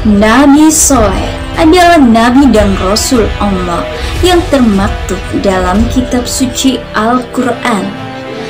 Nabi Soleh adalah nabi dan rasul Allah yang termaktub dalam kitab suci Al-Quran,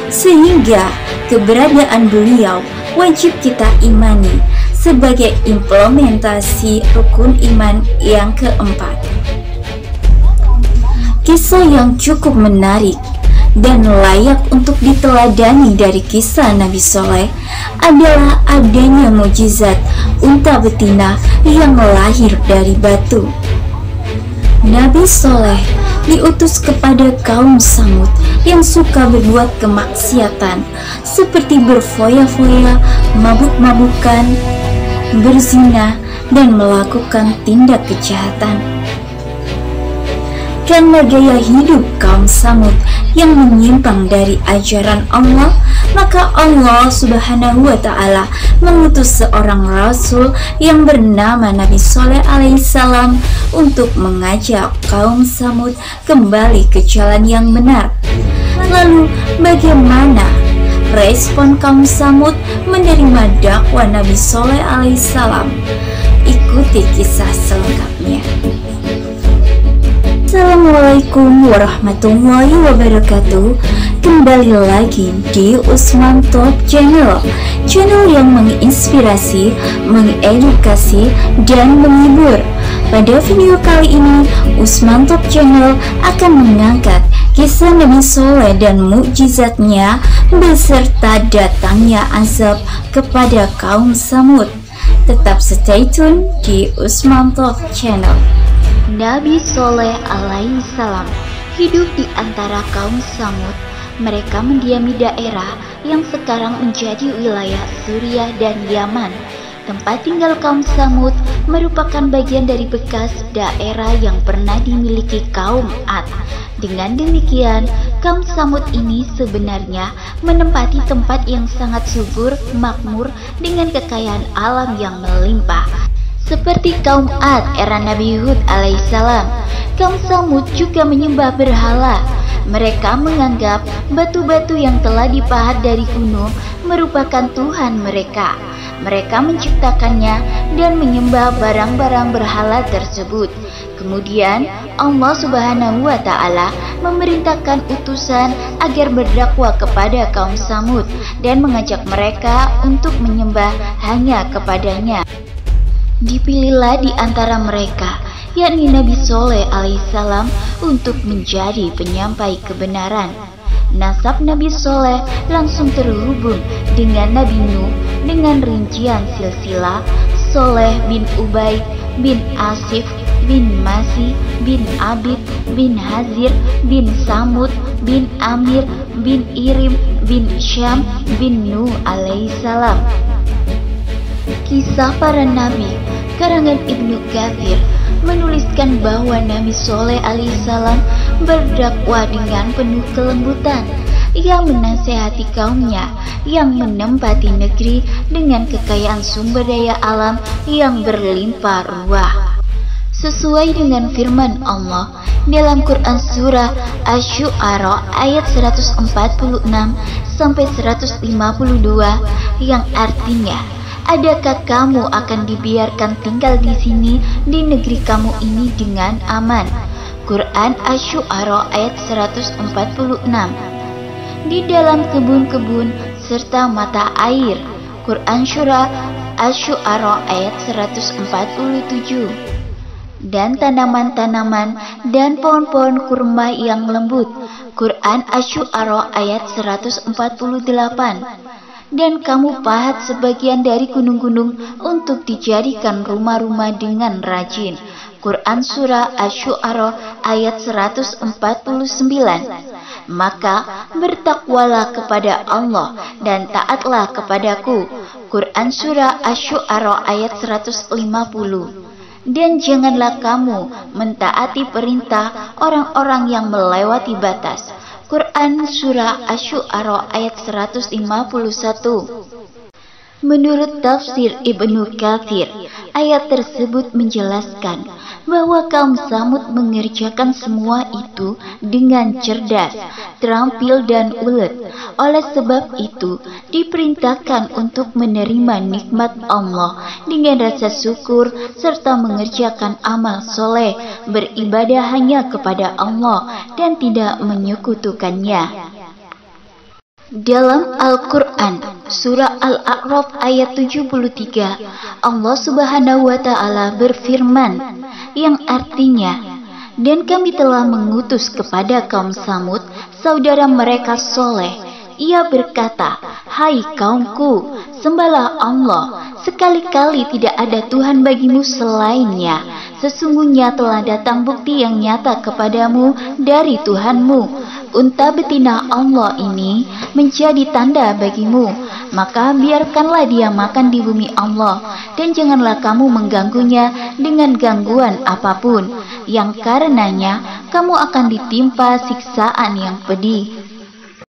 sehingga keberadaan beliau wajib kita imani sebagai implementasi rukun iman yang keempat. Kisah yang cukup menarik dan layak untuk diteladani dari kisah Nabi Soleh adalah adanya mukjizat unta betina yang lahir dari batu. Nabi Soleh diutus kepada kaum Samud yang suka berbuat kemaksiatan seperti berfoya-foya, mabuk-mabukan, berzina, dan melakukan tindak kejahatan. Karena gaya hidup kaum Samud yang menyimpang dari ajaran Allah, maka Allah Subhanahu wa Ta'ala mengutus seorang rasul yang bernama Nabi Soleh alaihissalam untuk mengajak kaum Samud kembali ke jalan yang benar. Lalu bagaimana respon kaum Samud menerima dakwah Nabi Soleh alaihissalam? Ikuti kisah selengkapnya. Assalamualaikum warahmatullahi wabarakatuh. Kembali lagi di Usman Top Channel, channel yang menginspirasi, mengedukasi, dan menghibur. Pada video kali ini, Usman Top Channel akan mengangkat kisah Nabi Soleh dan mukjizatnya beserta datangnya azab kepada kaum Samud. Tetap stay tune di Usman Top Channel. Nabi Soleh alaihissalam hidup di antara kaum Samud. Mereka mendiami daerah yang sekarang menjadi wilayah Suriah dan Yaman. Tempat tinggal kaum Samud merupakan bagian dari bekas daerah yang pernah dimiliki kaum Ad. Dengan demikian, kaum Samud ini sebenarnya menempati tempat yang sangat subur, makmur, dengan kekayaan alam yang melimpah. Seperti kaum Ad era Nabi Hud alaihissalam, kaum Samud juga menyembah berhala. Mereka menganggap batu-batu yang telah dipahat dari gunung merupakan Tuhan mereka. Mereka menciptakannya dan menyembah barang-barang berhala tersebut. Kemudian Allah Subhanahu wa Ta'ala memerintahkan utusan agar berdakwah kepada kaum Samud dan mengajak mereka untuk menyembah hanya kepadanya. Dipilihlah di antara mereka, yakni Nabi Soleh alaihissalam, untuk menjadi penyampai kebenaran. Nasab Nabi Soleh langsung terhubung dengan Nabi Nuh dengan rincian silsilah Soleh bin Ubaid bin Asif bin Masih bin Abid bin Hazir bin Samud bin Amir bin Irim bin Syam bin Nuh alaihissalam. Kisah para Nabi karangan Ibnu Katsir menuliskan bahwa Nabi Soleh alaihissalam berdakwah dengan penuh kelembutan. Ia menasehati kaumnya yang menempati negeri dengan kekayaan sumber daya alam yang berlimpah ruah. Sesuai dengan firman Allah dalam Quran surah Asy-Syu'ara ayat 146 sampai 152 yang artinya, adakah kamu akan dibiarkan tinggal di sini di negeri kamu ini dengan aman? Quran Asy-Syu'ara ayat 146. Di dalam kebun-kebun serta mata air. Quran surah Asy-Syu'ara ayat 147. Dan tanaman-tanaman dan pohon-pohon kurma yang lembut. Quran Asy-Syu'ara ayat 148. Dan kamu pahat sebagian dari gunung-gunung untuk dijadikan rumah-rumah dengan rajin. Quran surah Asy-Syu'ara ayat 149. Maka bertakwalah kepada Allah dan taatlah kepadaku. Quran surah Asy-Syu'ara ayat 150. Dan janganlah kamu mentaati perintah orang-orang yang melewati batas. Quran surah Asy-Syu'ara ayat 151. Menurut tafsir Ibnu Katsir, ayat tersebut menjelaskan bahwa kaum Samud mengerjakan semua itu dengan cerdas, terampil dan ulet. Oleh sebab itu, diperintahkan untuk menerima nikmat Allah dengan rasa syukur serta mengerjakan amal soleh, beribadah hanya kepada Allah dan tidak menyekutukannya. Dalam Al-Quran, Surah Al-A'raf ayat 73, Allah Subhanahu wa Ta'ala berfirman, yang artinya, dan kami telah mengutus kepada kaum Samud, saudara mereka Soleh. Ia berkata, hai kaumku, sembahlah Allah, sekali-kali tidak ada Tuhan bagimu selainnya. Sesungguhnya telah datang bukti yang nyata kepadamu dari Tuhanmu. Unta betina Allah ini menjadi tanda bagimu, maka biarkanlah dia makan di bumi Allah, dan janganlah kamu mengganggunya dengan gangguan apapun, yang karenanya kamu akan ditimpa siksaan yang pedih.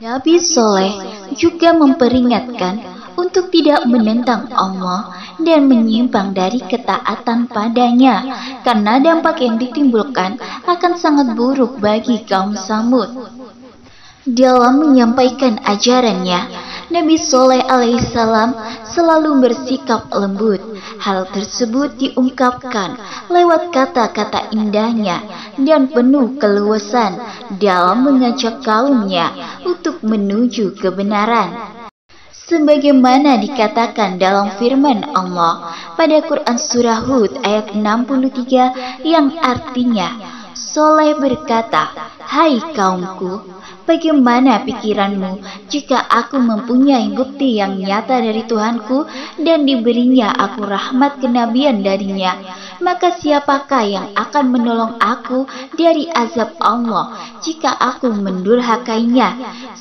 Nabi Soleh juga memperingatkan untuk tidak menentang Allah dan menyimpang dari ketaatan padanya, karena dampak yang ditimbulkan akan sangat buruk bagi kaum Samud. Dalam menyampaikan ajarannya, Nabi Soleh alaihissalam selalu bersikap lembut. Hal tersebut diungkapkan lewat kata-kata indahnya dan penuh keluasan dalam mengajak kaumnya untuk menuju kebenaran. Sebagaimana dikatakan dalam firman Allah pada Quran Surah Hud ayat 63 yang artinya, Soleh berkata, hai kaumku, bagaimana pikiranmu jika aku mempunyai bukti yang nyata dari Tuhanku dan diberinya aku rahmat kenabian darinya? Maka siapakah yang akan menolong aku dari azab Allah jika aku mendurhakainya?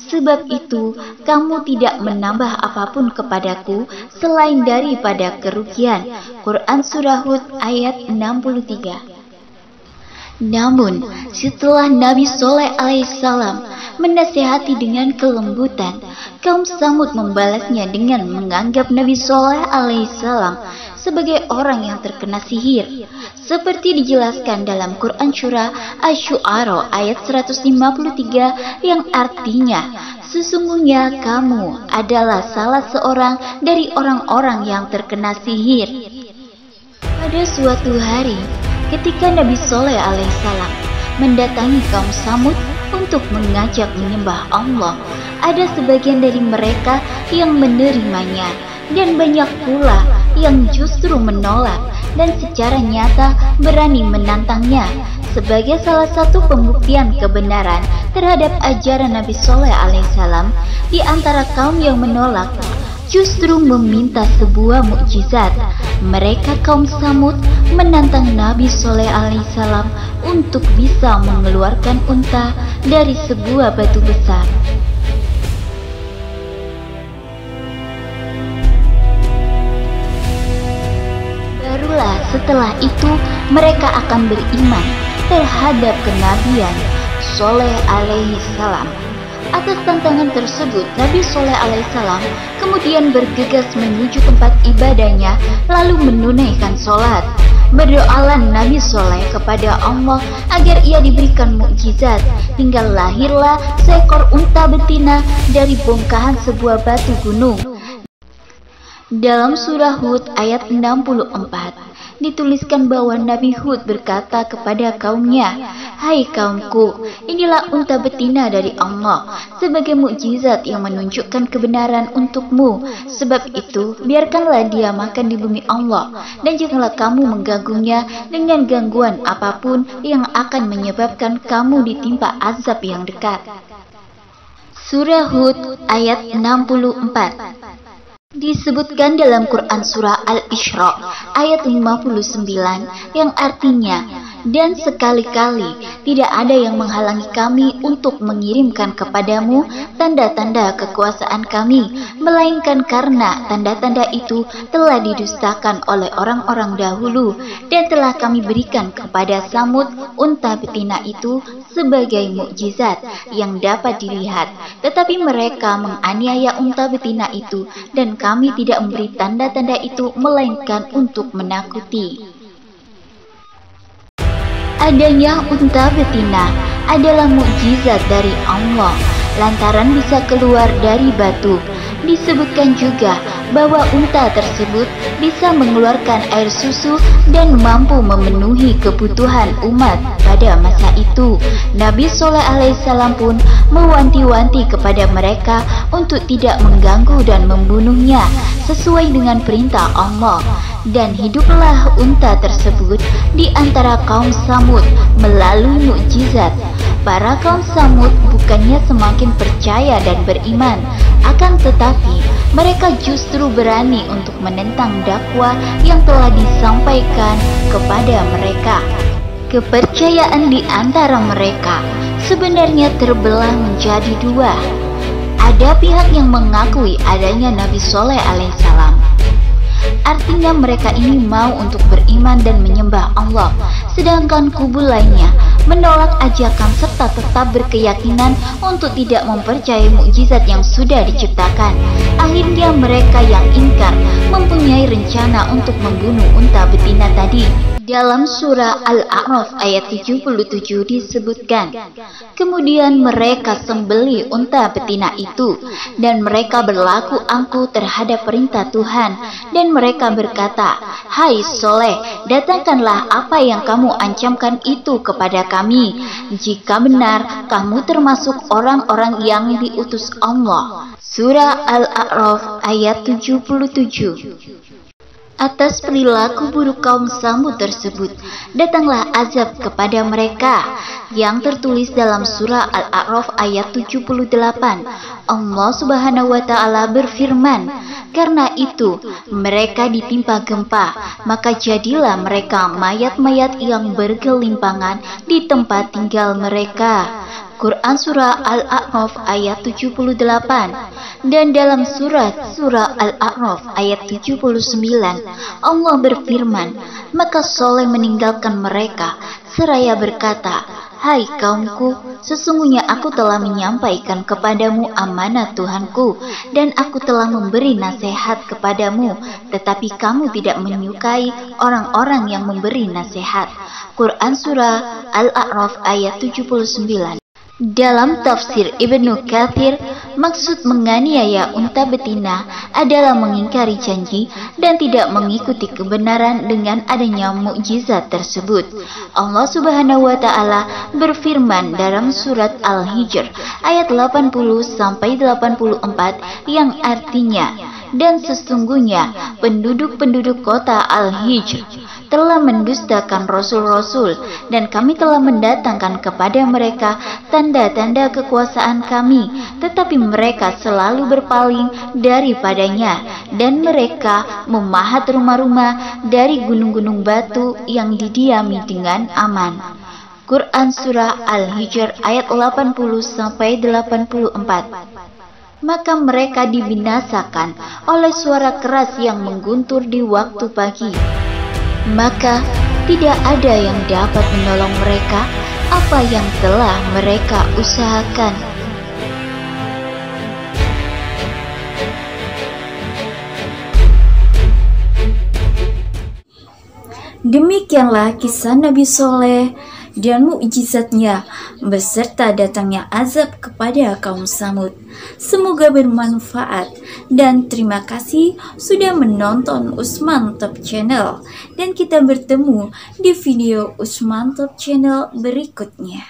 Sebab itu, kamu tidak menambah apapun kepadaku selain daripada kerugian. Quran Surah Hud ayat 63. Namun, setelah Nabi Soleh alaihissalam menasihati dengan kelembutan, kaum Samud membalasnya dengan menganggap Nabi Soleh alaihissalam sebagai orang yang terkena sihir. Seperti dijelaskan dalam Quran Surah Asy-Syu'ara ayat 153 yang artinya, sesungguhnya kamu adalah salah seorang dari orang-orang yang terkena sihir. Pada suatu hari, ketika Nabi Soleh alaihissalam mendatangi kaum Samud untuk mengajak menyembah Allah, ada sebagian dari mereka yang menerimanya dan banyak pula yang justru menolak dan secara nyata berani menantangnya. Sebagai salah satu pembuktian kebenaran terhadap ajaran Nabi Soleh alaihissalam, di antara kaum yang menolak justru meminta sebuah mukjizat. Mereka kaum Samud menantang Nabi Soleh alaihissalam untuk bisa mengeluarkan unta dari sebuah batu besar. Barulah setelah itu mereka akan beriman terhadap kenabian Soleh alaihissalam. Atas tantangan tersebut, Nabi Soleh alaihissalam kemudian bergegas menuju tempat ibadahnya lalu menunaikan sholat. Berdoalah Nabi Soleh kepada Allah agar ia diberikan mukjizat, hingga lahirlah seekor unta betina dari bongkahan sebuah batu gunung. Dalam surah Hud ayat 64 dituliskan bahwa Nabi Hud berkata kepada kaumnya, hai kaumku, inilah unta betina dari Allah sebagai mukjizat yang menunjukkan kebenaran untukmu. Sebab itu, biarkanlah dia makan di bumi Allah, dan janganlah kamu mengganggunya dengan gangguan apapun yang akan menyebabkan kamu ditimpa azab yang dekat. Surah Hud ayat 64 disebutkan dalam Quran Surah Al-Isra ayat 59 yang artinya, dan sekali-kali tidak ada yang menghalangi kami untuk mengirimkan kepadamu tanda-tanda kekuasaan kami, melainkan karena tanda-tanda itu telah didustakan oleh orang-orang dahulu, dan telah kami berikan kepada Samud unta betina itu sebagai mukjizat yang dapat dilihat, tetapi mereka menganiaya unta betina itu dan kami tidak memberi tanda-tanda itu melainkan untuk menakuti. Adanya unta betina adalah mukjizat dari Allah lantaran bisa keluar dari batu. Disebutkan juga bahwa unta tersebut bisa mengeluarkan air susu dan mampu memenuhi kebutuhan umat pada masa itu. Nabi Shallallahu Alaihi Wasallam pun mewanti-wanti kepada mereka untuk tidak mengganggu dan membunuhnya sesuai dengan perintah Allah. Dan hiduplah unta tersebut di antara kaum Samud melalui mukjizat. Para kaum Samud bukannya semakin percaya dan beriman, akan tetapi mereka justru berani untuk menentang dakwah yang telah disampaikan kepada mereka. Kepercayaan di antara mereka sebenarnya terbelah menjadi dua. Ada pihak yang mengakui adanya Nabi Shallallahu Alaihi Wasallam. Artinya mereka ini mau untuk beriman dan menyembah Allah, sedangkan kubu lainnya menolak ajakan serta tetap berkeyakinan untuk tidak mempercayai mukjizat yang sudah diciptakan. Akhirnya mereka yang ingkar mempunyai rencana untuk membunuh unta betina tadi. Dalam surah Al-A'raf ayat 77 disebutkan, kemudian mereka sembelih unta betina itu, dan mereka berlaku angkuh terhadap perintah Tuhan, dan mereka berkata, "Hai Soleh, datangkanlah apa yang kamu ancamkan itu kepada kami, jika benar kamu termasuk orang-orang yang diutus Allah." Surah Al-A'raf ayat 77. Atas perilaku buruk kaum Samud tersebut, datanglah azab kepada mereka yang tertulis dalam surah Al-A'raf ayat 78. Allah Subhanahu wa Ta'ala berfirman, karena itu mereka ditimpa gempa, maka jadilah mereka mayat-mayat yang bergelimpangan di tempat tinggal mereka. Quran surah Al-A'raf ayat 78. Dan dalam surah Al-A'raf ayat 79, Allah berfirman, maka Soleh meninggalkan mereka seraya berkata, "Hai kaumku, sesungguhnya aku telah menyampaikan kepadamu amanat Tuhanku, dan aku telah memberi nasihat kepadamu, tetapi kamu tidak menyukai orang-orang yang memberi nasihat." Quran surah Al-A'raf ayat 79. Dalam tafsir Ibnu Katsir, maksud menganiaya unta betina adalah mengingkari janji dan tidak mengikuti kebenaran dengan adanya mukjizat tersebut. Allah Subhanahu wa Ta'ala berfirman dalam surat Al-Hijr ayat 80-84 yang artinya, dan sesungguhnya penduduk-penduduk kota Al-Hijr telah mendustakan rasul-rasul, dan kami telah mendatangkan kepada mereka tanda-tanda kekuasaan kami, tetapi mereka selalu berpaling daripadanya, dan mereka memahat rumah-rumah dari gunung-gunung batu yang didiami dengan aman. Quran surah Al-Hijr ayat 80-84. Maka mereka dibinasakan oleh suara keras yang mengguntur di waktu pagi. Maka tidak ada yang dapat menolong mereka apa yang telah mereka usahakan. Demikianlah kisah Nabi Soleh dan mukjizatnya beserta datangnya azab kepada kaum Samud. Semoga bermanfaat dan terima kasih sudah menonton Usman Top Channel, dan kita bertemu di video Usman Top Channel berikutnya.